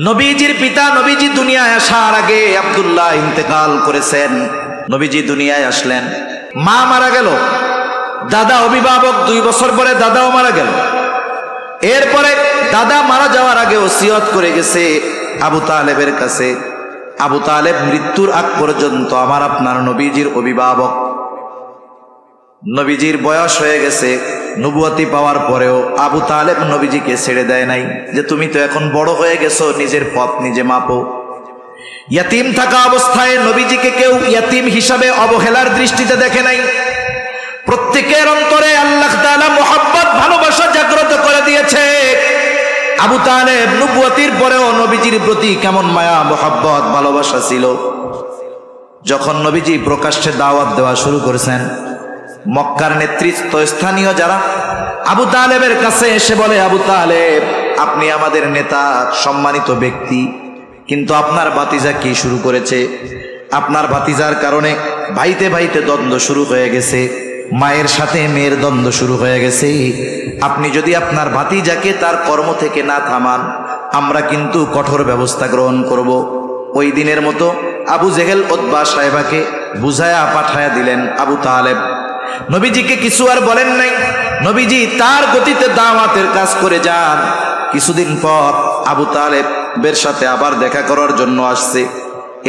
নবীজির পিতা নবীজি দুনিয়ায় আসার আগে আব্দুল্লাহ ইন্তেকাল করেছেন। নবীজি দুনিয়ায় আসলেন, মা মারা গেল, দাদা অভিভাবক 2 বছর পরে দাদাও মারা গেল। এরপরে দাদা মারা যাওয়ার আগে ওসিয়ত করে গেছে আবু তালেবের কাছে, আবু তালেব মৃত্যুর আগ পর্যন্ত আমার আপনার নবীজির অভিভাবক। নবীজির বয়স হয়ে গেছে, নবুয়তি পাওয়ার পরেও আবু তালেব নবীজিকে ছেড়ে দেয় নাই, যে তুমি তো এখন বড় হয়ে গেছো, নিজের পথ নিজে মাপো। ইয়াতিম থাকা অবস্থায় নবীজিকে কেউ ইয়াতিম হিসাবে অবহেলার দৃষ্টিতে দেখে নাই। প্রত্যেকের অন্তরে আল্লাহ তাআলা মুহাব্বত ভালোবাসা জাগ্রত করে দিয়েছে। আবু তালেব নবুয়তির পরেও নবীজির প্রতি কেমন মায়া মুহাব্বত ভালোবাসা ছিল। যখন নবীজি প্রকাশ্যে দাওয়াত দেওয়া শুরু করেছেন, মক্কার নেতৃত্বস্থানীয় যারা আবু তালেবের কাছে এসে বলে, আবু তালেব আপনি আমাদের নেতা, সম্মানিত ব্যক্তি, কিন্তু আপনার ভাতিজা কি শুরু করেছে? আপনার ভাতিজার কারণে ভাইতে ভাইতে দ্বন্দ্ব শুরু হয়ে গেছে, মায়ের সাথে মেয়ের দ্বন্দ্ব শুরু হয়ে গেছে। আপনি যদি আপনার ভাতিজাকে তার কর্ম থেকে না থামান, আমরা কিন্তু কঠোর ব্যবস্থা গ্রহণ করব। ওই দিনের মতো আবু জেহেল উতবা সাহেবাকে বুঝায়া পাঠায়া দিলেন আবু তালেব। নবীজিকে কিছু আর বলেন নাই, নবীজি তার গতিতে দাওয়াতের কাজ করে যান। কিছুদিন পর আবু তালেবের সাথে আবার দেখা করার জন্য আসছে।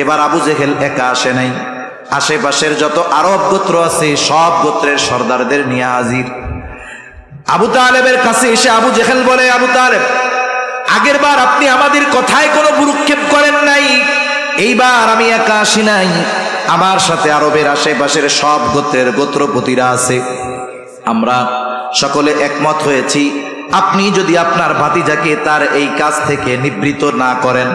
এবার আবু জেহেল একা আসে নাই, আশেপাশের যত আরব গোত্র আছে সব গোত্রের সর্দারদের নিয়ে হাজির। আবু তালেবের কাছে এসে আবু জেহেল বলে, আবু তালেব আগের বার আপনি আমাদের কথায় কোনো ভ্রুক্ষেপ করেন নাই, এইবার আমি একা আসি নাই, আমার সাথে আরবের আশেপাশের সব গোত্রের গোত্রপতিরা আছে। আমরা সকলে একমত হয়েছি, আপনি যদি আপনার ভাতিজাকে তার এই কাজ থেকে নিবৃত্ত না করেন,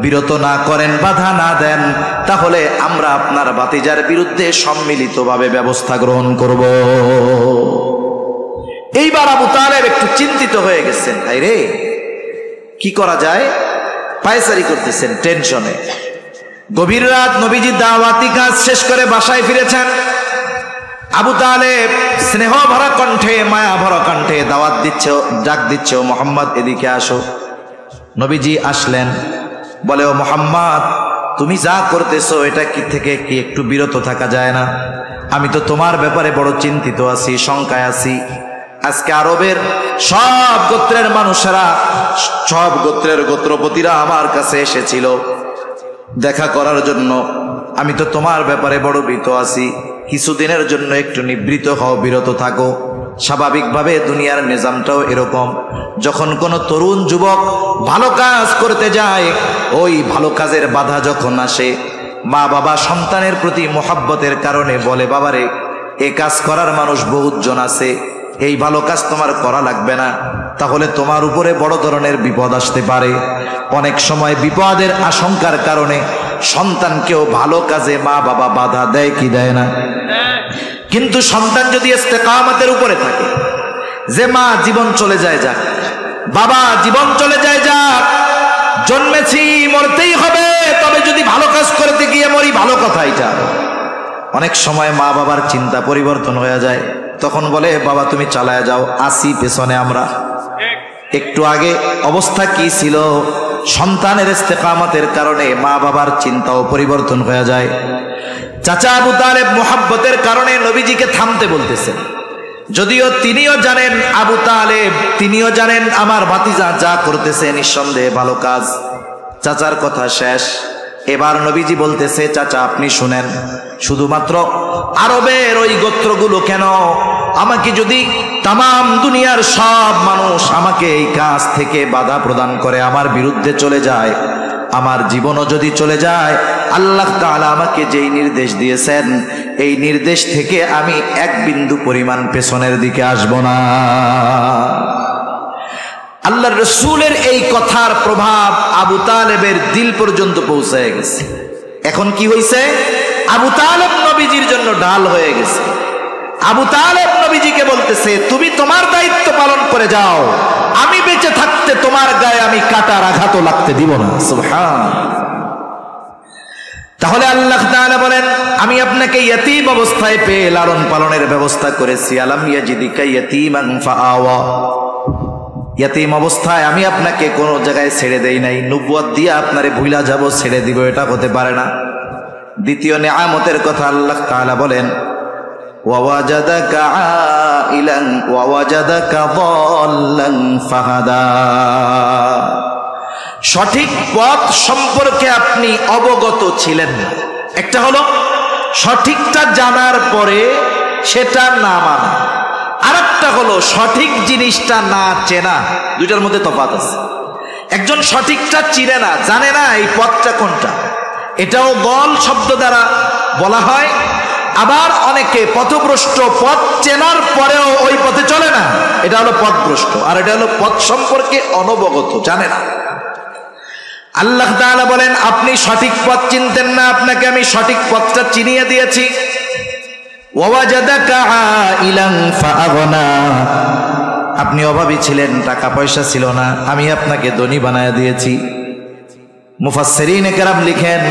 বিরত না করেন, বাধা না দেন, তাহলে আমরা আপনার ভাতিজার বিরুদ্ধে সম্মিলিতভাবে ব্যবস্থা গ্রহণ করব। এইবার আবু তালেব একটু চিন্তিত হয়ে গেছেন, ভাই রে কি করা যায়, পায়চারি করতেছেন টেনশনে। গভীর রাত নবীজি দাওয়াতি কাজ শেষ করে বাসায় ফিরেছেন। আবু তালেব স্নেহ ভরা কণ্ঠে, মায়া ভরা কণ্ঠে দাওয়াত দিচ্ছে, ডাক দিচ্ছে, ও মোহাম্মদ এদিকে আসো। নবীজি আসলেন, বলে, ও মোহাম্মদ তুমি যা করতেছো এটা কি থেকে কি একটু বিরত থাকা যায় না? আমি তো তোমার ব্যাপারে বড় চিন্তিত আছি, শঙ্কায় আছি। আজকে আরবের সব গোত্রের মানুষেরা, সব গোত্রের গোত্রপতিরা আমার কাছে এসেছিল দেখা করার জন্য। আমি তো তোমার ব্যাপারে বড় ভীত আছি, কিছুদিনের জন্য একটু নিবৃত্ত হও, বিরত থাকো। স্বাভাবিকভাবে দুনিয়ার নিজামটাও এরকম, যখন কোনো তরুণ যুবক ভালো কাজ করতে যায়, ওই ভালো কাজের বাধা যখন আসে, মা বাবা সন্তানের প্রতি মোহাব্বতের কারণে বলে, বাবারে এ কাজ করার মানুষ বহুত জন আছে, এই ভালো কাজ তোমার করা লাগবে না, তাহলে তোমার উপরে বড় ধরনের বিপদ আসতে পারে। অনেক সময় বিপদের আশঙ্কার কারণে সন্তানকেও ভালো কাজে মা বাবা বাধা দেয় কি দেয় না? কিন্তু সন্তান যদি ইস্তেকামতের উপরে থাকে, যে মা জীবন চলে যায় যাক, বাবা জীবন চলে যায় যাক, জন্মেছি মরতেই হবে, তবে যদি ভালো কাজ করতে গিয়ে মরি ভালো কথা এটা। অনেক সময় মা বাবার চিন্তা পরিবর্তন হয়ে যায়, তখন বলে, বাবা তুমি চালায় যাও, আসি পেছনে আমরা। একটু আগে অবস্থা কি ছিল, সন্তানের ইস্তেকামতের কারণে মা বাবার চিন্তাও পরিবর্তন হয়ে যায়। চাচা আবু তালেব মুহাব্বতের কারণে নবীজিকে থামতে বলতেছেন, যদিও তিনিও জানেন, আবু তালেব তিনিও জানেন আমার ভাতিজা যা করতেছে নিঃসন্দেহে ভালো কাজ। চাচার কথা শেষ, এবার নবীজি বলতেছে, চাচা আপনি শুনেন, শুধুমাত্র আরবের ওই গোত্রগুলো কেন, আমাকে যদি তামাম দুনিয়ার সব মানুষ আমাকে এই কাজ থেকে বাধা প্রদান করে, আমার বিরুদ্ধে চলে যায়, আমার জীবনও যদি চলে যায়, আল্লাহ তাআলা আমাকে যেই নির্দেশ দিয়েছেন, এই নির্দেশ থেকে আমি এক বিন্দু পরিমাণ পেছনের দিকে আসব না। আল্লাহর রাসূলের এই কথার প্রভাব আবু তালেবের দিল পর্যন্ত পৌঁছে গেছে। এখন কি হয়েছে, আবু তালেব নবীজির জন্য ঢাল হয়ে গেছে। আবু তালেব নবীজিকে বলতেছে, তুমি তোমার দায়িত্ব পালন করে যাও, আমি বেঁচে থাকতে তোমার গায়ে আমি কাটার আঘাতও লাগতে দিব না। সুবহান। তাহলে আল্লাহ তাআলা বলেন, আমি আপনাকে ইয়তীম অবস্থায় পেয়ে লালন পালনের ব্যবস্থা করেছি। আলাম ইয়াজিদিকা ইয়তীমান ফাআওয়া, ইয়াতীম অবস্থায় আমি আপনাকে কোনো জায়গায় ছেড়ে দেই নাই, নবুয়ত দিয়ে আপনারে ভুলা যাব, ছেড়ে দিব, এটা হতে পারে না। দ্বিতীয় নেয়ামতের কথা আল্লাহ তাআলা বলেন, ওয়াওয়াজাদাকা আইলান ওয়াওয়াজাদাকা দাল্লান ফাহাদা। সঠিক পথ সম্পর্কে আপনি অবগত ছিলেন না। একটা হলো সঠিকটা জানার পরে সেটা না মানা, আর একটা হলো সঠিক জিনিসটা না চেনা। দুইটার মধ্যে তফাৎ আছে। একজন সঠিকটা চিনে না, জানে না এই পথটা কোনটা, এটাও দল শব্দ দ্বারা বলা হয়। আবার অনেকে পথভ্রষ্ট, পথ চেনার পরেও ওই পথে চলে না, এটা হলো পথভ্রষ্ট। আর এটা হলো পথ সম্পর্কে অনবগত, জানে না। আল্লাহ তাআলা বলেন, আপনি সঠিক পথ চিনতেন না, আপনাকে আমি সঠিক পথটা চিনিয়ে দিয়েছি। ওয়াওয়াজাদাকা আইলান ফাআগনা, আপনি অভাবী ছিলেন, টাকা পয়সা ছিল না, আমি আপনাকে ধনী বানায় দিয়েছি। মুফাসসিরিনে কেরাম লিখেন,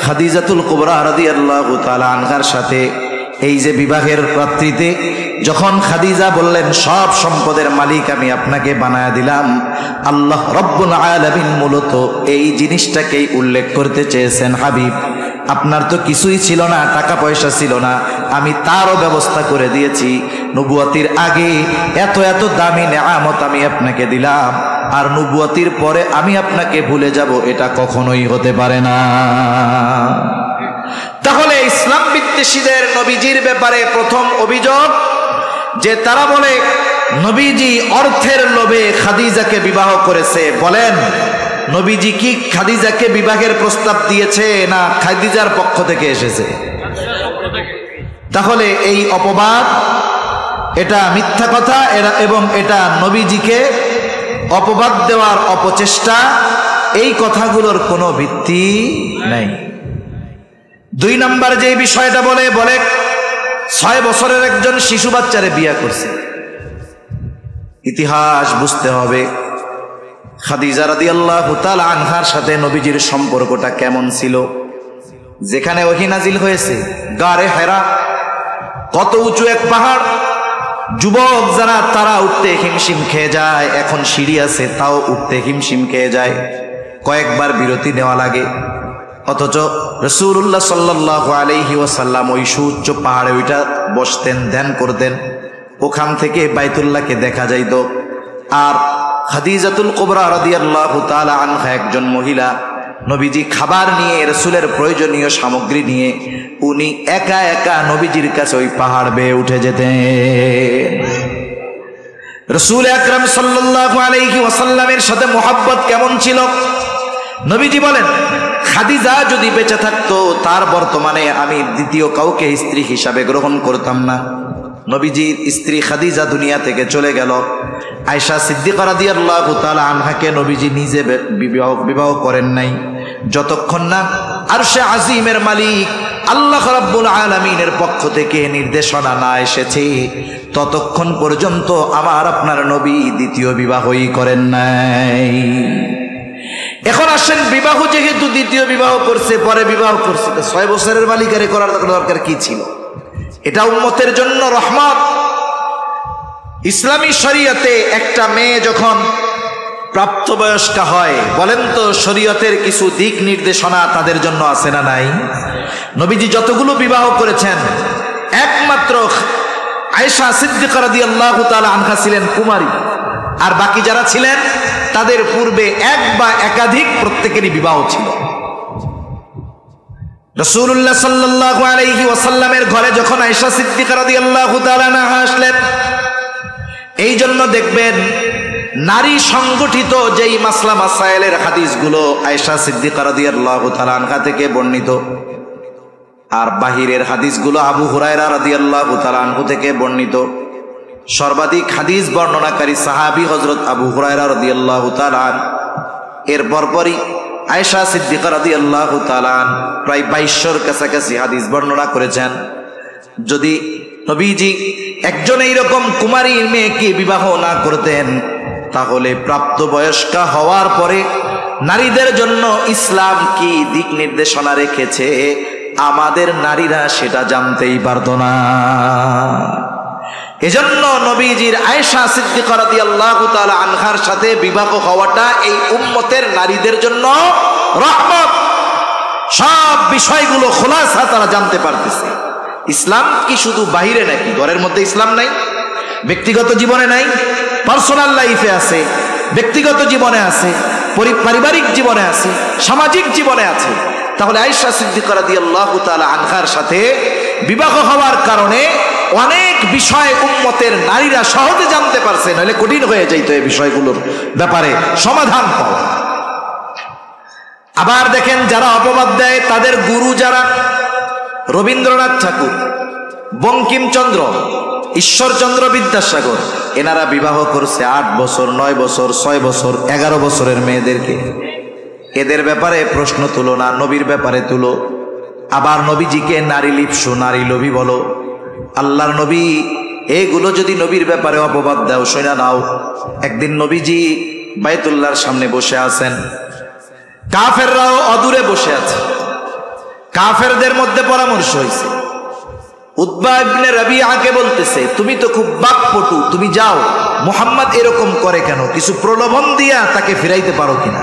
খাদিজাতুল কুবরা রাদিয়াল্লাহু তাআলা আনহার সাথে এই যে বিবাহের রাত্রিতে যখন খাদিজা বললেন, সব সম্পদের মালিক আমি আপনাকে বানায় দিলাম, আল্লাহ রব্বুল আলামিন মূলত এই জিনিসটাকেই উল্লেখ করতে চেয়েছেন, হাবিব আপনার তো কিছুই ছিল না, টাকা পয়সা ছিল না, আমি তারও ব্যবস্থা করে দিয়েছি। নবুয়তির আগে এত এত দামি নেয়ামত আমি আপনাকে দিলাম, আর নবুয়তির পরে আমি আপনাকে ভুলে যাব, এটা কখনোই হতে পারে না। তাহলে ইসলাম বিদ্বেষীদের নবীজির ব্যাপারে প্রথম অভিযোগ যে তারা বলে নবীজি অর্থের লোভে খাদিজাকে বিবাহ করেছে। বলেন, নবীজি কি খাদিজাকে বিবাহের প্রস্তাব দিয়েছে না খাদিজার পক্ষ থেকে এসেছে? তাহলে এই অপবাদ, এটা মিথ্যা কথা, এবং এটা নবীজিকে অপবাদ দেওয়ার অপচেষ্টা, এই কথাগুলোর কোনো ভিত্তি নাই। দুই নাম্বার যে বিষয়টা বলে 6 বছরের একজন শিশু বাচ্চারে বিয়ে করছে। ইতিহাস বুঝতে হবে, খাদিজা রাদিয়াল্লাহু তাআলা আনহার সাথে নবীজির সম্পর্কটা কেমন ছিল। যেখানে ওহী নাজিল হয়েছে গারে হেরা, কত উঁচু এক পাহাড়, যুবক যারা তারা উঠতে হিমশিম খেয়ে যায়, এখন সিঁড়ি আছে তাও উঠতে হিমশিম খেয়ে যায়, কয়েকবার বিরতি নেওয়া লাগে। অথচ রাসূলুল্লাহ সাল্লাল্লাহু আলাইহি ওয়াসাল্লাম ওই সুউচ্চ পাহাড়ে ওইটা বসতেন, ধ্যান করতেন, ওখান থেকে বাইতুল্লাহকে দেখা যাইত। আর খাদিজাতুল কুবরা রাদিয়াল্লাহু তাআলা আনহা একজন মহিলা, নবীজি খাবার নিয়ে, রাসূলের প্রয়োজনীয় সামগ্রী নিয়ে উনি একা একা নবীজির কাছে ওই পাহাড় বেয়ে উঠে যেতেন। রাসূল আকরাম সাল্লাল্লাহু আলাইহি ওয়াসাল্লামের সাথে মুহাব্বত কেমন ছিল নবীজি বলেন, খাদিজা যদি বেঁচে থাকতো তার বর্তমানে আমি দ্বিতীয় কাউকে স্ত্রী হিসাবে গ্রহণ করতাম না। নবীজির স্ত্রী খাদিজা দুনিয়া থেকে চলে গেল। আয়েশা সিদ্দিকা রাদিয়াল্লাহু তাআলা আনহাকে নবীজি নিজে বিবাহ করেন নাই, যতক্ষণ না আরশে আজিমের মালিক আল্লাহ রাব্বুল আলামিনের পক্ষ থেকে নির্দেশনা না এসেছে, ততক্ষণ পর্যন্ত আমার আপনার নবী দ্বিতীয় বিবাহই করেন নাই। এখন আসেন, বিবাহ যেহেতু দ্বিতীয় বিবাহ করছে, পরে বিবাহ করছে, 6 বছরের বালিকারে করার দরকার কি ছিল? এটা উম্মতের জন্য রহমত। ইসলামী শরীয়তে একটা মেয়ে যখন প্রাপ্তবয়স্কা হয়, বলেন তো শরীয়তের কিছু দিক নির্দেশনা তাদের জন্য আছে না নাই? নবীজি যতগুলো বিবাহ করেছেন, একমাত্র আয়েশা সিদ্দিকা রাদিয়াল্লাহু তাআলা আনহা ছিলেন কুমারী, আর বাকি যারা ছিলেন তাদের পূর্বে এক বা একাধিক প্রত্যেকেরই বিবাহ ছিল। রাসূলুল্লাহ সাল্লাল্লাহু আলাইহি ওয়াসাল্লামের ঘরে যখন আয়েশা সিদ্দিকা রাদিয়াল্লাহু তাআলা আনহা আসলেন, এই জন্য দেখবেন নারী সংগঠিত যেই মাসলা মাসাইলের হাদিসগুলো আয়েশা সিদ্দিকা রাদিয়াল্লাহু তাআলা আনহা থেকে বর্ণিত, আর বাহিরের হাদিসগুলো আবু হুরায়রা রাদিয়াল্লাহু তাআলা আনহু থেকে বর্ণিত। সর্বাধিক হাদিস বর্ণনাকারী সাহাবী হযরত আবু হুরায়রা রাদিয়াল্লাহু তাআলা আনহু, এর পরপরই আয়েশা সিদ্দিকা রাদিয়াল্লাহু তাআলা আনহা প্রায় 2200-র কাছাকাছি হাদিস বর্ণনা করেছেন। যদি নবীজি একজন এইরকম কুমারী মেয়েকে বিবাহ না করতেন, তাহলে প্রাপ্তবয়স্কা হওয়ার পরে নারীদের জন্য ইসলাম কি দিক নির্দেশনা রেখেছে আমাদের নারীরা সেটা জানতেই পারত না। এজন্য নবীজির আয়েশা সিদ্দিকা রাদিয়াল্লাহু তাআলা আনহার সাথে বিবাহ হওয়াটা এই উম্মতের নারীদের জন্য রহমত। সব বিষয়গুলো খোলাসা তারা জানতে পারতেছে। ইসলাম কি শুধু বাহিরে নাকি? ঘরের মধ্যে ইসলাম নাই? ব্যক্তিগত জীবনে নাই? পার্সোনাল লাইফে আছে, ব্যক্তিগত জীবনে আছে, পারিবারিক জীবনে আছে, সামাজিক জীবনে আছে। তাহলে আয়েশা সিদ্দিকা রাদিয়াল্লাহু তাআলা আনহার সাথে বিবাহ হওয়ার কারণে অনেক বিষয় উম্মতের নারীরা সহজে জানতে পারছে, নইলে কঠিন হয়ে যাইতো এই বিষয়গুলোর ব্যাপারে সমাধান পাওয়া। আবার দেখেন, যারা অপবাদ দেয় তাদের গুরু যারা, রবীন্দ্রনাথ ঠাকুর, বঙ্কিমচন্দ্র, ঈশ্বরচন্দ্র বিদ্যাসাগর, এনারা বিবাহ করছে 8 বছর, 9 বছর, 6 বছর, 11 বছরের মেয়েদেরকে। এদের ব্যাপারে প্রশ্ন তুলো না, নবীর ব্যাপারে তুলো। আবার নবীজিকে নারী লিপ্সু, নারী লোভী বলো। আল্লাহর নবী এইগুলো যদি নবীর ব্যাপারে অপবাদ দাও, শোনা নাও। একদিন নবীজি বাইতুল্লাহর সামনে বসে আছেন, কাফেররাও অদূরে বসে আছে। কাফেরদের মধ্যে পরামর্শ হয়েছে। উতবা ইবনে রাবিআকে বলতেছে, তুমি তো খুব বাকপটু, তুমি যাও, মুহাম্মদ এরকম করে কেন, কিছু প্রলোভন দিয়া তাকে ফিরাইতে পারো কিনা।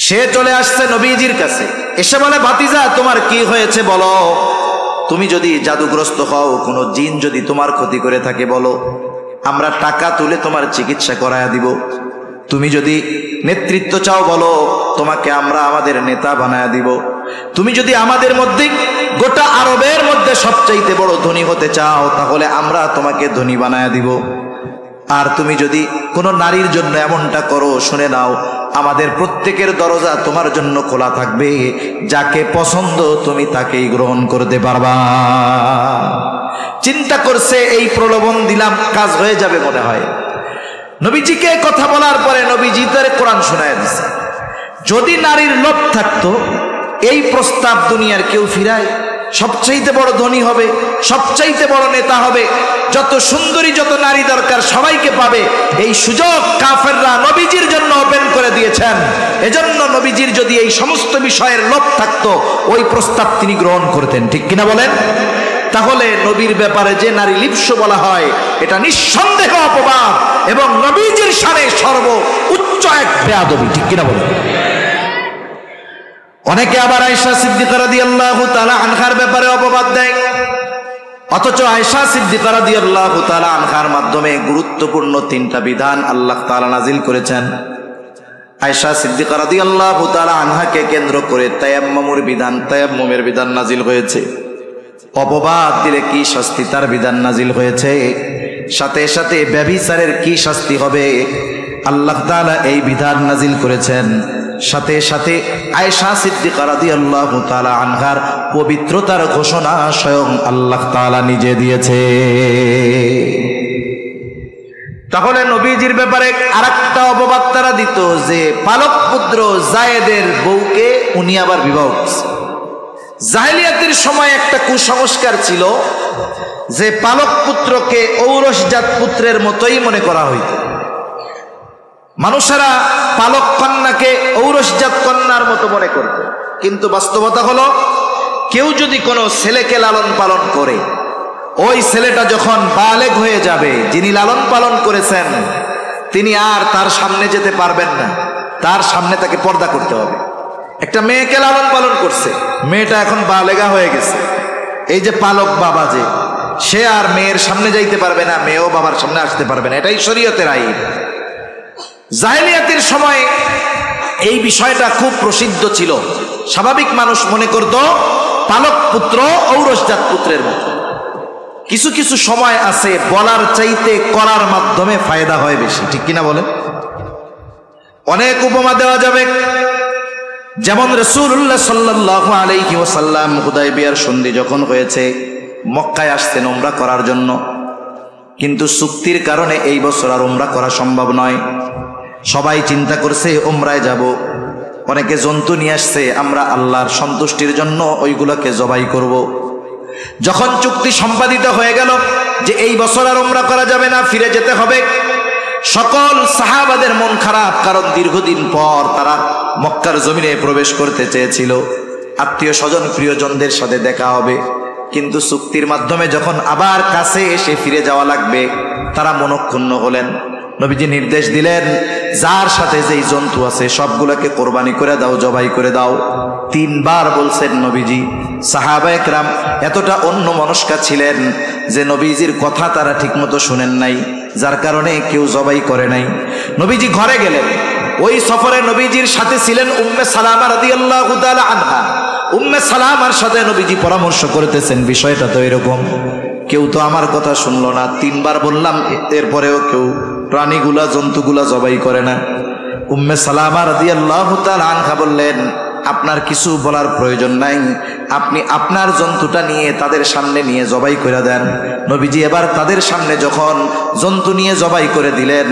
সে চলে আসছে নবীজির কাছে, এসে বলে, ভাতিজা তোমার কি হয়েছে বলো। তুমি যদি জাদুগ্রস্ত হও, কোনো জিন যদি তোমার ক্ষতি করে থাকে বলো, আমরা টাকা তুলে তোমার চিকিৎসা করায়া দিব। তুমি যদি নেতৃত্ব চাও বলো, তোমাকে আমরা আমাদের নেতা বানায়া দিব। তুমি যদি আমাদের মধ্যে, গোটা আরবের মধ্যে সবচাইতে বড় ধনী হতে চাও, তাহলে আমরা তোমাকে ধনী বানায়া দিব। আর তুমি যদি কোনো নারীর জন্য এমনটা করো, শুনে নাও, আমাদের প্রত্যেকের দরজা তোমার জন্য খোলা থাকবে, যাকে পছন্দ তুমি তাকেই গ্রহণ করতে পারবা। চিন্তা করছে, এই প্রলোভন দিলাম, কাজ হয়ে যাবে মনে হয়। নবীজিকে কথা বলার পরে নবীজি তার কোরআন শোনায় দিছে। যদি নারীর লোভ থাকতো, এই প্রস্তাব দুনিয়ার কেউ ফিরায়? সবচাইতে বড় ধনী হবে, সবচাইতে বড় নেতা হবে, যত সুন্দরী যত নারী দরকার সবাইকে পাবে। এই সুযোগ কাফেররা নবীজির জন্য ওপেন করে দিয়েছেন। এজন্য নবীজির যদি এই সমস্ত বিষয়ের লোভ থাকতো, ওই প্রস্তাব তিনি গ্রহণ করতেন, ঠিক কিনা বলেন? তাহলে নবীর ব্যাপারে যে নারী লিপ্স বলা হয়, এটা নিঃসন্দেহ অপবাদ এবং নবীজির শানে সর্ব উচ্চ এক বেয়াদবি, ঠিক কিনা বলেন? অনেকে আবার আয়েশা সিদ্দিকা রাদিয়াল্লাহু তাআলা আনহার ব্যাপারে অপবাদ দেয়, অথচ আয়েশা সিদ্দিকা রাদিয়াল্লাহু তাআলা আনহার মাধ্যমে গুরুত্বপূর্ণ 3টা বিধান আল্লাহ তাআলা নাজিল করেছেন। আয়েশা সিদ্দিকা রাদিয়াল্লাহু তাআলা আনহাকে কেন্দ্র করে তায়াম্মুমের বিধান নাজিল হয়েছে। অপবাদ দিলে কি শাস্তি, তার বিধান নাজিল হয়েছে। সাথে সাথে ব্যভিচারের কি শাস্তি হবে, আল্লাহ তাআলা এই বিধান নাজিল করেছেন। সাথে সাথে আয়েশা সিদ্দিকা রাদিয়াল্লাহু তাআলা আনহার পবিত্রতার ঘোষণা স্বয়ং আল্লাহ তাআলা নিজে দিয়েছে। তাহলে নবীজির ব্যাপারে আরেকটা অপবাদ তারা দিত যে পালক পুত্র যায়েদের বউকে উনি আবার বিবাহ করছে। জাহেলিয়াতের সময় একটা কুসংস্কার ছিল যে পালক পুত্রকে ঔরসজাত পুত্রের মতোই মনে করা হইত। মানুষেরা পালক কন্যাকে ঔরসজাত কন্যার মতো মনে করত, কিন্তু বাস্তবতা হলো, কেউ যদি কোনো ছেলেকে লালন পালন করে, ওই ছেলেটা যখন বালেগ হয়ে যাবে, যিনি লালন পালন করেছেন তিনি আর তার সামনে যেতে পারবেন না, তার সামনে তাকে পর্দা করতে হবে। একটা মেয়েকে লালন পালন করছে, মেয়েটা এখন বালেগা হয়ে গেছে, এই যে পালক বাবা, যে সে আর মেয়ের সামনে যাইতে পারবে না, মেয়েও বাবার সামনে আসতে পারবে না, এটাই শরীয়তের আইন। জাহেলিয়াতের সময় এই বিষয়টা খুব প্রসিদ্ধ ছিল। স্বাভাবিক মানুষ মনে করত পালক পুত্র ঔরসজাত পুত্রের মতো। কিছু কিছু সময় আছে বলার চাইতে করার মাধ্যমে ফায়দা হয় বেশি, ঠিক কিনা বলেন? অনেক উপমা দেওয়া যাবে। যেমন রাসূলুল্লাহ সাল্লাল্লাহু আলাইহি ওয়াসাল্লাম হুদায়বিয়ার সন্ধি যখন হয়েছে, মক্কায় আসতেন উমরা করার জন্য, কিন্তু চুক্তির কারণে এই বছর আর উমরা করা সম্ভব নয়। সবাই চিন্তা করছে উমরায় যাব, অনেকে জন্তু নিয়ে আসছে, আমরা আল্লাহর সন্তুষ্টির জন্য ওইগুলোকে জবাই করব। যখন চুক্তি সম্পাদিত হয়ে গেল যে এই বছর আর উমরা করা যাবে না, ফিরে যেতে হবে, সকল সাহাবাদের মন খারাপ, কারণ দীর্ঘদিন পর তারা মক্কার জমিনে প্রবেশ করতে চেয়েছিল, আত্মীয় স্বজন প্রিয়জনদের সাথে দেখা হবে, কিন্তু চুক্তির মাধ্যমে যখন আবার কাছে এসে ফিরে যাওয়া লাগবে তারা মনক্ষুণ্ণ হলেন। নবীজি নির্দেশ দিলেন, যার সাথে যেই জন্তু আছে সবগুলোকে কোরবানি করে দাও, জবাই করে দাও। 3 বার বলছেন নবীজি। সাহাবায়ে কেরাম এতটা অন্যমনস্ক ছিলেন যে নবীজির কথা তারা ঠিকমতো শুনেন নাই, যার কারণে কেউ জবাই করে নাই। নবীজি ঘরে গেলেন। ওই সফরে নবীজির সাথে ছিলেন উম্মে সালামা রাদিয়াল্লাহু তাআলা আনহা। উম্মে সালামার সাথে নবীজি পরামর্শ করতেছেন, বিষয়টা তো এরকম, কেউ তো আমার কথা শুনলো না, 3 বার বললাম, এরপরেও কেউ প্রাণীগুলা জন্তুগুলা জবাই করে না। উম্মে সালামা রাদিয়াল্লাহু তাআলা আনহা বললেন, আপনার কিছু বলার প্রয়োজন নাই, আপনি আপনার জন্তুটা নিয়ে তাদের সামনে নিয়ে জবাই করে দেন। নবীজি এবার তাদের সামনে যখন জন্তু নিয়ে জবাই করে দিলেন,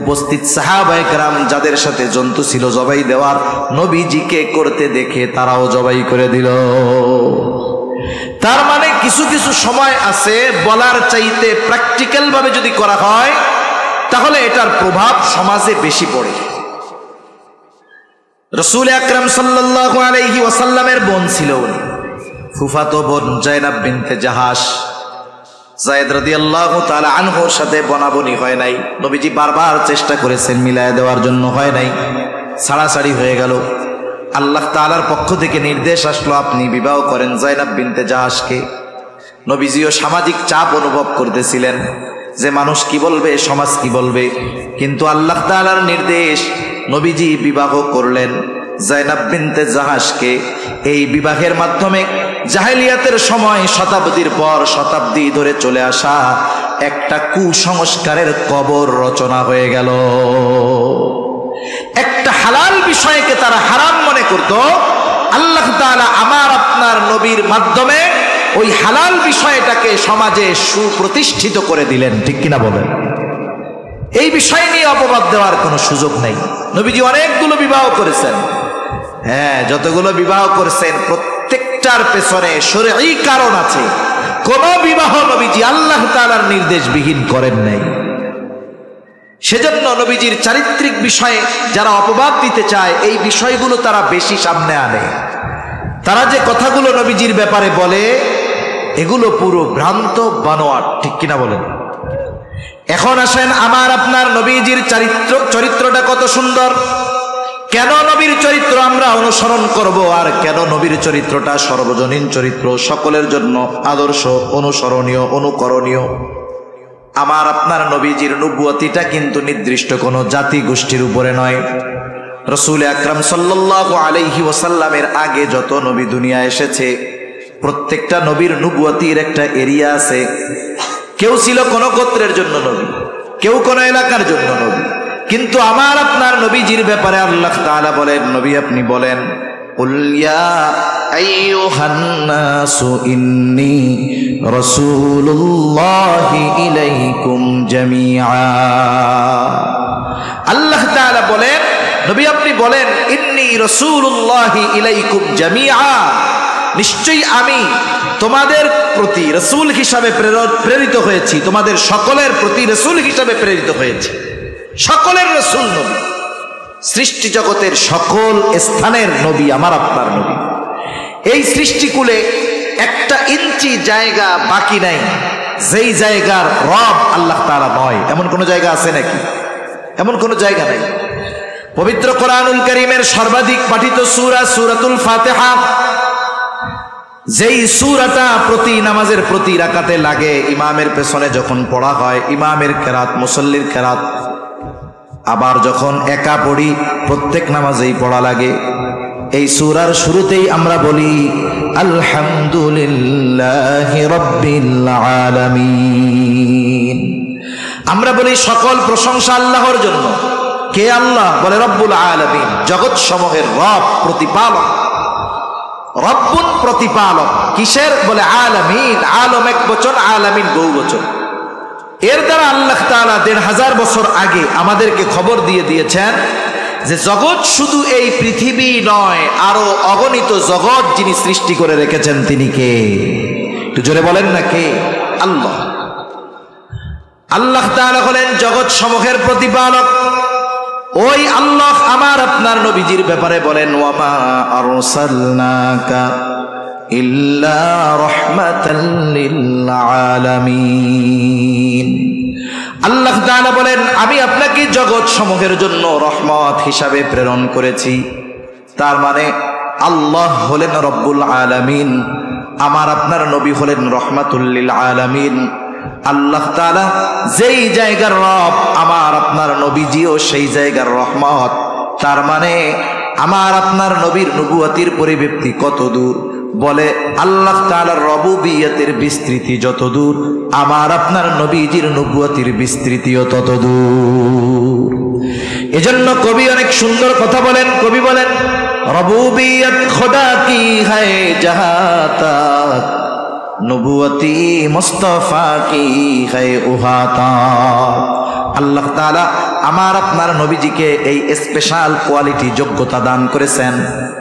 উপস্থিত সাহাবায়ে কেরাম যাদের সাথে জন্তু ছিল জবাই দেওয়ার, নবীজিকে করতে দেখে তারাও জবাই করে দিল। তার মানে কিছু কিছু সময় আছে বলার চাইতে প্র্যাকটিক্যাল ভাবে যদি করা হয় তাহলে এটার প্রভাব সমাজে বেশি পড়ে। রাসূল আকরাম সাল্লাল্লাহু আলাইহি ওয়াসাল্লামের বোন ছিল ফুফাতো বোন যায়েনাব বিনতে জাহাশ। যায়েদ রাদিয়াল্লাহু তাআলা আনহুর সাথে বনাবনি হয় নাই, নবীজি বারবার চেষ্টা করেছেন মিলায় দেওয়ার জন্য, হয় নাই, ছাড়াছাড়ি হয়ে গেল। আল্লাহ তাআলার পক্ষ থেকে নির্দেশ আসলো, আপনি বিবাহ করেন যায়েনাব বিনতে জাহাশকে। নবীজিও সামাজিক চাপ অনুভব করতেছিলেন যে মানুষ কি বলবে, সমাজ কি বলবে, কিন্তু আল্লাহ তাআলার নির্দেশ, নবীজি বিবাহ করলেন যায়েনাব বিনতে জাহাশকে। এই বিবাহের মাধ্যমে জাহেলিয়াতের সময় শতাব্দীর পর শতাব্দী ধরে চলে আসা একটা কুসংস্কারের কবর রচনা হয়ে গেল। একটা হালাল বিষয়কে তারা হারাম মনে করত, আল্লাহ তাআলা আমার আপনার নবীর মাধ্যমে ওই হালাল বিষয়টাকে সমাজে সুপ্রতিষ্ঠিত করে দিলেন। ঠিক কিনা বলেন? এই বিষয় নিয়ে অপবাদ দেওয়ার কোনো সুযোগ নেই। নবীজি অনেকগুলো বিবাহ করেছেন, হ্যাঁ, যতগুলো বিবাহ করেছেন প্রত্যেকটার পেছনে শরঈ কারণ আছে। কোন বিবাহ নবীজি আল্লাহ তাআলার নির্দেশবিহীন করেন নাই। সেজন্য নবীজির চারিত্রিক বিষয়ে যারা অপবাদ দিতে চায়, এই বিষয়গুলো তারা বেশি সামনে আনে। তারা যে কথাগুলো নবীজির ব্যাপারে বলে এগুলো পুরো ভ্রান্ত বানোয়াট। ঠিক কিনা বলেন? এখন আসেন, আমার আপনার নবীজির চরিত্রটা কত সুন্দর, কেন নবীর চরিত্র আমরা অনুসরণ করব, আর কেন নবীর চরিত্রটা সর্বজনীন চরিত্র, সকলের জন্য আদর্শ, অনুসরণীয়, অনুকরণীয়। আমার আপনার নবীজির নবুয়তিটা কিন্তু নির্দিষ্ট কোনো জাতি গোষ্ঠীর উপরে নয়। রাসূল আকরাম সাল্লাল্লাহু আলাইহি ওয়াসাল্লামের আগে যত নবী দুনিয়া এসেছে প্রত্যেকটা নবীর নবুয়তির একটা এরিয়া আছে। কেউ ছিল কোন গোত্রের জন্য নবী, কেউ কোন এলাকার জন্য নবী, কিন্তু আমার আপনার নবীজির ব্যাপারে আল্লাহ তাআলা বলেন, নবী আপনি বলেন, কুল ইয়া আইয়ুহান নাসু ইন্নী রাসূলুল্লাহি ইলাইকুম জামিআ। আল্লাহ তাআলা বলেন, নবী আপনি বলেন, ইন্নী রাসূলুল্লাহি ইলাইকুম জামিআ, নিশ্চয়ই আমি তোমাদের প্রতি রাসূল হিসাবে প্রেরিত হয়েছি, তোমাদের সকলের প্রতি রাসূল হিসাবে প্রেরিত হয়েছি। সকলের রাসূল নবী, সৃষ্টি জগতের সকল স্থানের নবী আমার আপনার নবী। এই সৃষ্টিকুলে একটা ইঞ্চি জায়গা বাকি নাই যেই জায়গার রব আল্লাহ তাআলা নয়। এমন কোন জায়গা আছে নাকি? এমন কোন জায়গা নাই। পবিত্র কোরআনুল কারীমের সর্বাধিক পাঠিত সূরা সূরাতুল ফাতিহা, যেই সূরাটা প্রতি নামাজের প্রতি রাকাতে লাগে, ইমামের পেছনে যখন পড়া হয়, ইমামের কেরাত, মুসল্লির কেরাত, আবার যখন একা পড়ি প্রত্যেক নামাজেই পড়া লাগে। এই সূরার শুরুতেই আমরা বলি আলহামদুলিল্লাহি রাব্বিল আলামিন। আমরা বলি সকল প্রশংসা আল্লাহর জন্য। কে আল্লাহ? বলে রব্বুল আলামিন, জগৎ সমূহের রব, প্রতিপালক। রব্বুন প্রতিপালক, কিসের? বলে আলামিন। আলম এক বচন, আলামিন বহু বচন। এর দ্বারা আল্লাহ তাআলা ১৫০০ বছর আগে আমাদেরকে খবর দিয়ে দিয়েছেন যে জগৎ শুধু এই পৃথিবী নয়, আরো অগণিত জগৎ যিনি সৃষ্টি করে রেখেছেন তিনি কে? একটু জোরে বলেন না কে? আল্লাহ। আল্লাহ তাআলা হলেন জগৎ সমূহের প্রতিপালক। ওই আল্লাহ আমার আপনার নবীজির ব্যাপারে বলেন, ওয়ামা আরসালনাকা ইল্লা রাহমাতাল লিল আলামিন। আল্লাহ তাআলা বলেন, আমি আপনাকে জগৎ সমূহের জন্য রহমত হিসাবে প্রেরণ করেছি। তার মানে আল্লাহ হলেন রব্বুল আলামিন, আমার আপনার নবী হলেন রহমাতুল লিল আলামিন। আল্লাহ তাআলা যেই জায়গার রব, আমার আপনার নবীজিও সেই জায়গার রহমত। তার মানে আমার আপনার নবীর নবুয়তির পরিব্যাপ্তি কত দূর, বলে আল্লাহ তাআলার রবুবিয়তের বিস্তৃতি যত দূর, আমার আপনার নবীজির নবুয়তির বিস্তৃতিও তত দূর। এজন্য কবি অনেক সুন্দর কথা বলেন। কবি বলেন, রবুবিয়ত খোদা কি হ্যায় জাহাতা, নবুয়তি মুস্তাফা কি হ্যায় উহাতা। আল্লাহ তাআলা আমার আপনার নবীজিকে এই স্পেশাল কোয়ালিটি যোগ্যতা দান করেছেন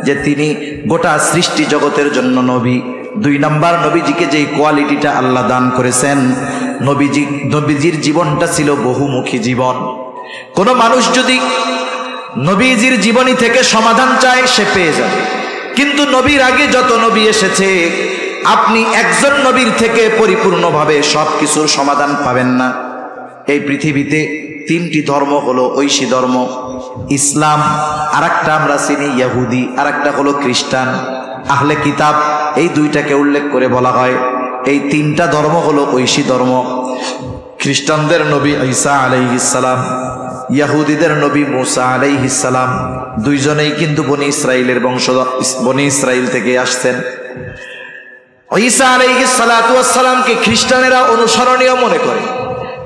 যে তিনি গোটা সৃষ্টি জগতের জন্য নবী। 2 নাম্বার, নবীজিকে যেই কোয়ালিটিটা আল্লাহ দান করেছেন, নবীজির জীবনটা ছিল বহুমুখী জীবন। কোন মানুষ যদি নবীজির জীবনী থেকে সমাধান চায় সে পেয়ে যাবে, কিন্তু নবীর আগে যত নবী এসেছে আপনি একজন নবীর থেকে পরিপূর্ণভাবে সব কিছুর সমাধান পাবেন না। এই পৃথিবীতে 3টি ধর্ম হলো ঐশী ধর্ম, ইসলাম, আর একটা আমরা চিনি ইহুদি, আর একটা হলো খ্রিস্টান, আহলে কিতাব। এই 2টাকে উল্লেখ করে বলা হয় এই 3টা ধর্ম হলো ঐশী ধর্ম। খ্রিস্টানদের নবী ঈসা আলাইহিস সালাম, ইহুদিদের নবী মুসা আলাইহিস সালাম, 2জনেই কিন্তু বনি ইসরাইলের বংশধর, বনি ইসরাইল থেকে আসছেন। ঈসা আলাইহিস সালাতু ওয়াস সালামকে খ্রিস্টানেরা অনুসরণীয় মনে করে,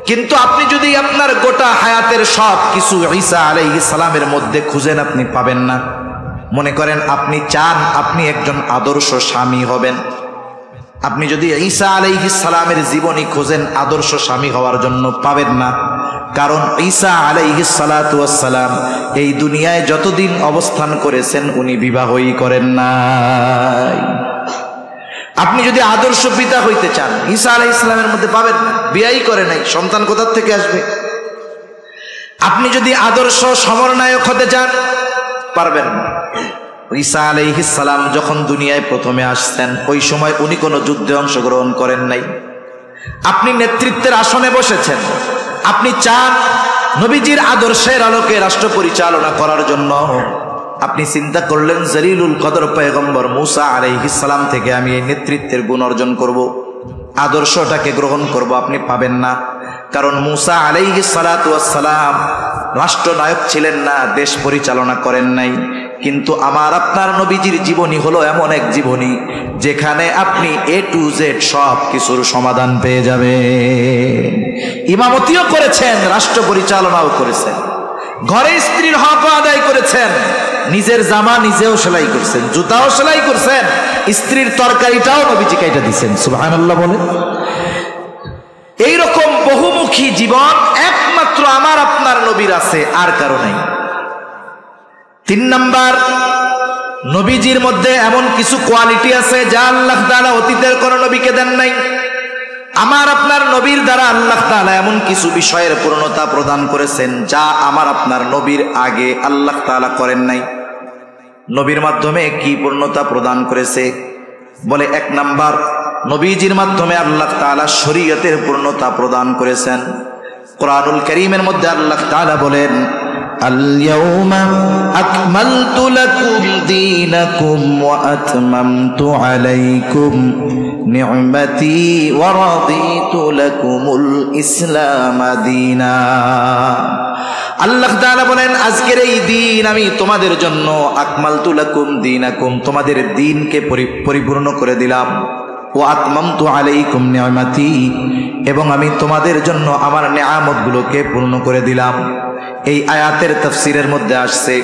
কিন্তু আপনি যদি আপনার গোটা হায়াতের সব কিছু ঈসা আলাইহিস সালামের মধ্যে খুঁজেন আপনি পাবেন না। মনে করেন আপনি চান আপনি একজন আদর্শ স্বামী হবেন, আপনি যদি ঈসা আলাইহিস সালামের জীবনী খোঁজেন আদর্শ স্বামী হওয়ার জন্য পাবেন না। কারণ ঈসা আলাইহিস সালাতু ওয়াস সালাম এই দুনিয়ায় যতদিন অবস্থান করেছেন উনি বিবাহই করেন নাই। আপনি যদি আদর্শ পিতা হইতে চান ঈসা আলাইহিস সালামের মধ্যে পাবেন না, বিয়েই করে নাই, সন্তান কোথা থেকে আসবে? আপনি যদি আদর্শ সমরনায়ক হতে চান পারবেন না। ঈসা আলাইহিস সালাম যখন দুনিয়ায় প্রথমে আসছেন ওই সময় উনি কোনো যুদ্ধে অংশগ্রহণ করেন নাই। আপনি নেতৃত্বের আসনে বসেছেন, আপনি চান নবীজির আদর্শের আলোকে রাষ্ট্র পরিচালনা করার জন্য। আপনি চিন্তা করলেন জলিলুল কদর পয়গম্বর মুসা আলাইহিস সালাম থেকে আমি এই নেতৃত্বের গুণ অর্জন করব, আদর্শটাকে গ্রহণ করব। আপনি পাবেন না, কারণ মুসা আলাইহিস সালাতু ওয়াস সালাম রাষ্ট্রনায়ক ছিলেন না, দেশ পরিচালনা করেন নাই। কিন্তু আমার আপনার নবীজির জীবনী হলো এমন এক জীবনী যেখানে আপনি A to Z সব কিছুর সমাধান পেয়ে যাবেন। ইমামতিও করেছেন, রাষ্ট্র পরিচালনাও করেছেন, ঘরে স্ত্রীর হক আদায় করেছেন, নিজের জামা নিজেও সেলাই করছেন, জুতাও সেলাই করছেন, স্ত্রীর তরকারিটাও নবীজি কাইটা দিচ্ছেন। সুবহানাল্লাহ বলেন। এইরকম বহুমুখী জীবন একমাত্র আমার আপনার নবীর আছে, আর কারো নাই। 3 নাম্বার, নবীজির মধ্যে এমন কিছু কোয়ালিটি আছে যা আল্লাহ তাআলা অতীতের কোন নবীকে দেন নাই। আমার আপনার নবীর দ্বারা আল্লাহ তাআলা এমন কিছু বিষয়ের পূর্ণতা প্রদান করেছেন যা আমার আপনার নবীর আগে আল্লাহ তাআলা করেন নাই। নবীর মাধ্যমে কি পূর্ণতা প্রদান করেছে? বলে 1 নাম্বার, নবীজির মাধ্যমে আল্লাহ তাআলা শরীয়তের পূর্ণতা প্রদান করেছেন। কোরআনুল কারীমের মধ্যে আল্লাহ তাআলা বলেন, আল-ইয়াওমা আকমালতু লাকুম দীনাকুম ওয়া আতমামতু আলাইকুম নি'মাতি ওয়া রাদিতু লাকুমুল ইসলাম দীনা। আল্লাহ তাআলা বলেন, আজকের এই দিন আমি তোমাদের জন্য আকমালতু লাকুম দীনাকুম, তোমাদের দ্বীনকে পরিপূর্ণ করে দিলাম। ওয়া আতমামতু আলাইকুম নি'মাতি, এবং আমি তোমাদের জন্য আমার নেয়ামতগুলোকে পূর্ণ করে দিলাম। এই আয়াতের তাফসীরের মধ্যে আসছে,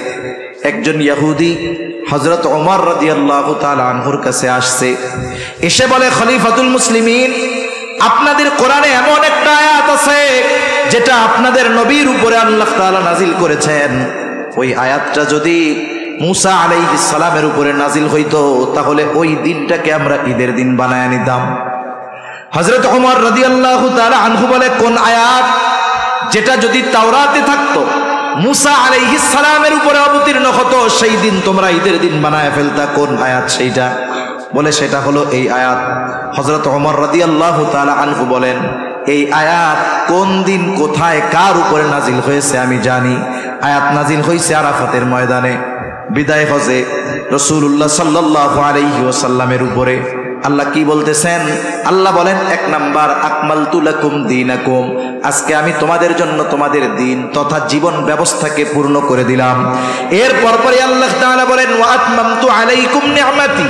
একজন ইহুদি হযরত ওমর রাদিয়াল্লাহু তাআলা আনহুর কাছে আসছে, এসে বলে, খলিফাতুল মুসলিমিন, আপনাদের কোরআনে এমন একটা আয়াত আছে যেটা আপনাদের নবীর উপরে আল্লাহ তাআলা নাজিল করেছেন, ওই আয়াতটা যদি মুসা আলাইহিস সালামের উপরে নাজিল হইতো তাহলে ওই দিনটাকে আমরা ঈদের দিন বানায় নিতাম। হযরত ওমর রাদিয়াল্লাহু তাআলা আনহু বলে, কোন আয়াত? যেটা যদি তাওরাতে থাকতো, মুসা আলাইহিস সালামের উপরে অবতীর্ণ হতো, সেই দিন তোমরা ঈদের দিন বানায় ফেলতা। কোন আয়াত সেইটা? বলে সেটা হলো এই আয়াত। হযরত ওমর রাদিয়াল্লাহু তাআলা আনহু বলেন, এই আয়াত কোন দিন কোথায় কার উপরে নাজিল হয়েছে আমি জানি। আয়াত নাজিল হয়েছে আরাফাতের ময়দানে বিদায় হজে রাসূলুল্লাহ সাল্লাল্লাহু আলাইহি ওয়াসাল্লামের উপরে। আল্লাহ কি বলতেছেন? আল্লাহ বলেন, 1 নাম্বার, আকমালতু লাকুম দীনাকুম, আজকে আমি তোমাদের জন্য তোমাদের দিন তথা জীবন ব্যবস্থাকে পূর্ণ করে দিলাম। এর পরপরই আল্লাহ তাআলা বলেন, ওয়া আতমামতু আলাইকুম নি'মাতি,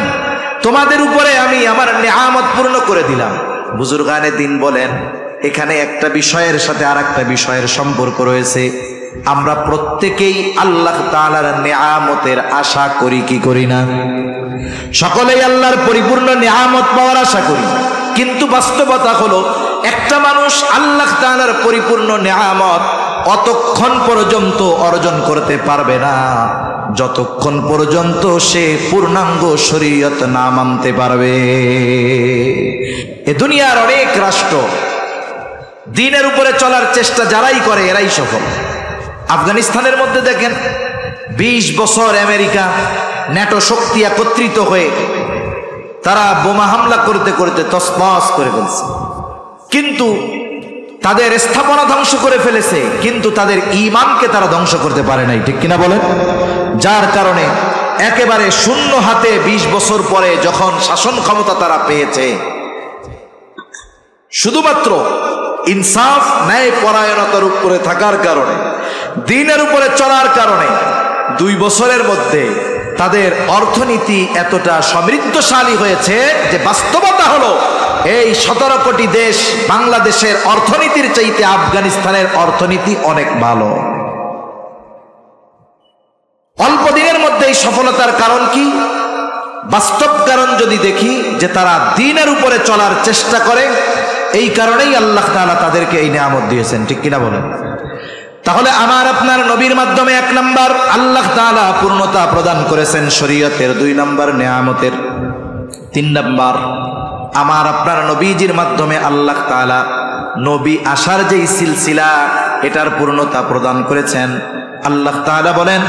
তোমাদের উপরে আমি আমার নিয়ামত পূর্ণ করে দিলাম। বুজুর্গানে দিন বলেন, এখানে একটা বিষয়ের সাথে আরেকটা বিষয়ের সম্পর্ক রয়েছে। আমরা প্রত্যেকেই আল্লাহ তাআলার নিয়ামতের আশা করি কি করি না? সকলেই আল্লাহর পরিপূর্ণ নিয়ামত পাওয়ার আশা করি, কিন্তু বাস্তবতা হলো একটা মানুষ আল্লাহ তাআলার পরিপূর্ণ নিয়ামত অতক্ষণ পর্যন্ত অর্জন করতে পারবে না যতক্ষণ পর্যন্ত সে পূর্ণাঙ্গ শরীয়ত না মানতে পারবে। এ দুনিয়ার অনেক রাষ্ট্র দ্বীনের উপরে চলার চেষ্টা যারাই করে এরাই সফল। আফগানিস্তানের মধ্যে দেখেন 20 বছর আমেরিকা ন্যাটো শক্তি একত্রিত হয়ে তারা বোমা হামলা করতে করতে তছনছ করে ফেলছে, কিন্তু তাদের স্থাপনা ধ্বংস করে ফেলেছে, কিন্তু তাদের ঈমানকে তারা ধ্বংস করতে পারে নাই, ঠিক কিনা বলেন? যার কারণে একেবারে শূন্য হাতে 20 বছর পরে যখন শাসন ক্ষমতা তারা পেয়েছে, শুধুমাত্র ইনসাফ ন্যায় পরায়ণতার উপরে থাকার কারণে, দ্বীনের উপরে চলার কারণে 2 বছরের মধ্যে তাদের অর্থনীতি এতটা সমৃদ্ধশালী হয়েছে যে বাস্তবতা হলো এই 17 কোটি দেশ বাংলাদেশের অর্থনীতির চাইতে আফগানিস্তানের অর্থনীতি অনেক ভালো। অল্প দিনের মধ্যে এই সফলতার কারণ কি? বাস্তব কারণ যদি দেখি যে তারা দ্বীনের উপরে চলার চেষ্টা করে, এই কারণেই আল্লাহ তাআলা তাদেরকে এই নিয়ামত দিয়েছেন, ঠিক কিনা বলেন? তাহলে আমার আপনার নবীর মাধ্যমে 1 নাম্বার আল্লাহ তাআলা পূর্ণতা প্রদান করেছেন শরীয়তের, 2 নাম্বার নিয়ামতের, 3 নাম্বার আমার আপনার নবীজির মাধ্যমে আল্লাহ তাআলা নবী আসার যেই সিলসিলা এটার পূর্ণতা প্রদান করেছেন। আল্লাহ তাআলা বলেন,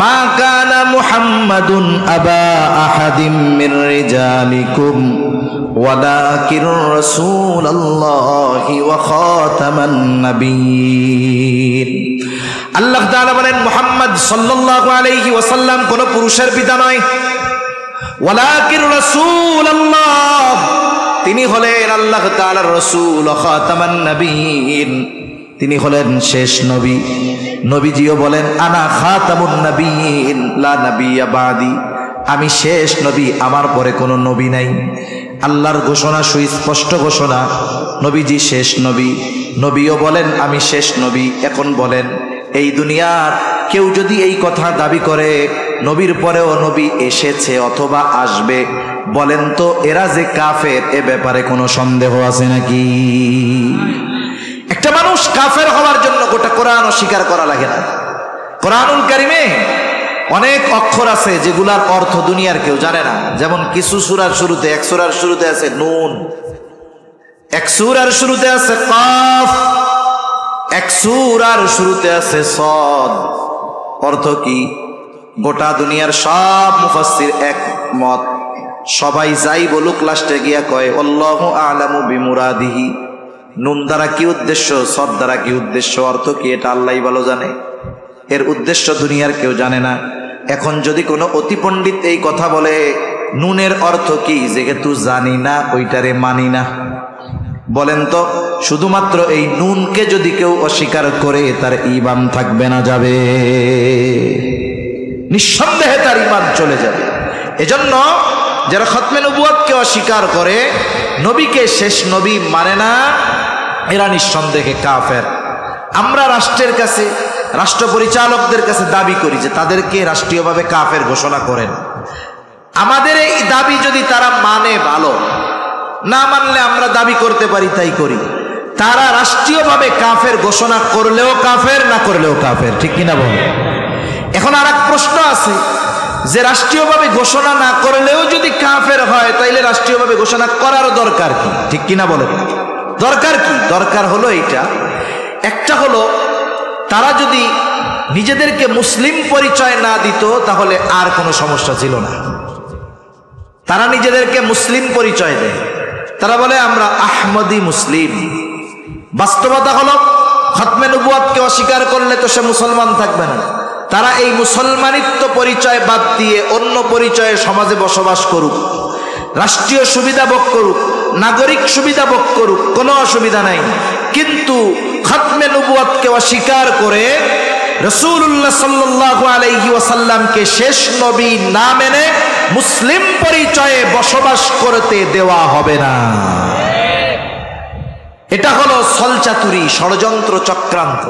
মা কানা মুহাম্মাদুন আবা আহাদিম মির রিজালিকুম ওয়ালাকিন রাসূলুল্লাহি ওয়া খাতামান নাবিয়্যিন। আল্লাহ তাআলা বলেন, মুহাম্মদ সাল্লাল্লাহু আলাইহি ওয়াসাল্লাম কোন পুরুষের পিতা নয়, ওয়ালাকিন রাসূলুল্লাহ, তিনি হলেন আল্লাহ তাআলার রাসূল, খাতামান নাবিয়্যিন, তিনি হলেন শেষ নবী। নবীজিও বলেন, আনা খাতামুন নাবিয়্যিন লা নাবিয়্যা বাদি, আমি শেষ নবী, আমার পরে কোনো নবী নাই। আল্লাহর ঘোষণা, সুস্পষ্ট ঘোষণা, নবীজি শেষ নবী। নবীও বলেন আমি শেষ নবী। এখন বলেন, এই দুনিয়ার কেউ যদি এই কথা দাবি করে নবীর পরেও নবী এসেছে অথবা আসবে, বলেন তো এরা যে কাফের, এ ব্যাপারে কোনো সন্দেহ আছে নাকি? একটা মানুষ কাফের হওয়ার জন্য গোটা কোরআন অস্বীকার করা লাগে না। কোরআনুল কারিমে অনেক অক্ষর আছে যেগুলার অর্থ দুনিয়ার কেউ জানে না। যেমন কিছু সূরার শুরুতে, 1 সূরার শুরুতে আছে নুন, 1 সূরার শুরুতে আছে কাফ, 1 সূরার শুরুতে আছে সদ। অর্থ কি? গোটা দুনিয়ার সব মুফাসসির একমত, সবাই যাই বলুক লাস্টে গিয়া কয় আল্লাহু আ'লামু বিমুরাদিহি। নুন দ্বারা কি উদ্দেশ্য, সদ দ্বারা কি উদ্দেশ্য, অর্থ কি, এটা আল্লাহই ভালো জানে। এর উদ্দেশ্য দুনিয়ার কেউ জানে না। এখন যদি কোনো অতি পণ্ডিত এই কথা বলে নুনের অর্থ কি, যেহেতু জানি না ওইটারে মানি না, বলেন তো শুধুমাত্র এই নুনকে যদি কেউ অস্বীকার করে তার ঈমান থাকবে না যাবে? নিঃসন্দেহে তার ঈমান চলে যাবে। এজন্য যারা খতমে নবুয়তকে অস্বীকার করে, নবীকে শেষ নবী মানে না, এরা নিঃসন্দেহে কাফের। আমরা রাষ্ট্রের কাছে, রাষ্ট্র পরিচালকদের কাছে দাবি করি যে তাদেরকে রাষ্ট্রীয়ভাবে কাফের ঘোষণা করেন। আমাদের এই দাবি যদি তারা মানে ভালো, না মানলে আমরা দাবি করতে পারি তাই করি। তারা রাষ্ট্রীয়ভাবে কাফের ঘোষণা করলেও কাফের, না করলেও কাফের, ঠিক কিনা বল? এখন আর এক প্রশ্ন আছে যে রাষ্ট্রীয়ভাবে ঘোষণা না করলেও যদি কাফের হয়, তাইলে রাষ্ট্রীয়ভাবে ঘোষণা করার দরকার কি, ঠিক কিনা বলেন? দরকার কি? দরকার হলো এইটা, একটা হলো তারা যদি নিজেদেরকে মুসলিম পরিচয় না দিত তাহলে আর কোনো সমস্যা ছিল না। তারা নিজেদেরকে মুসলিম পরিচয় দেয়, তারা বলে আমরা আহমদি মুসলিম। বাস্তবতা হলো খতমে নবুয়াতকে অস্বীকার করলে তো সে মুসলমান থাকবে না। তারা এই মুসলমানিত্ব পরিচয় বাদ দিয়ে অন্য পরিচয়ে সমাজে বসবাস করুক, রাষ্ট্রীয় সুবিধা ভোগ করুক, নাগরিক সুবিধা ভোগ করুক, কোনো অসুবিধা নাই, কিন্তু খতমে নবুয়াতকে অস্বীকার করে রাসূলুল্লাহ সাল্লাল্লাহু আলাইহি ওয়াসাল্লামকে শেষ নবী না মেনে মুসলিম পরিচয়ে বসবাস করতে দেওয়া হবে না। এটা হলো ছলচাতুরি, ষড়যন্ত্র, চক্রান্ত।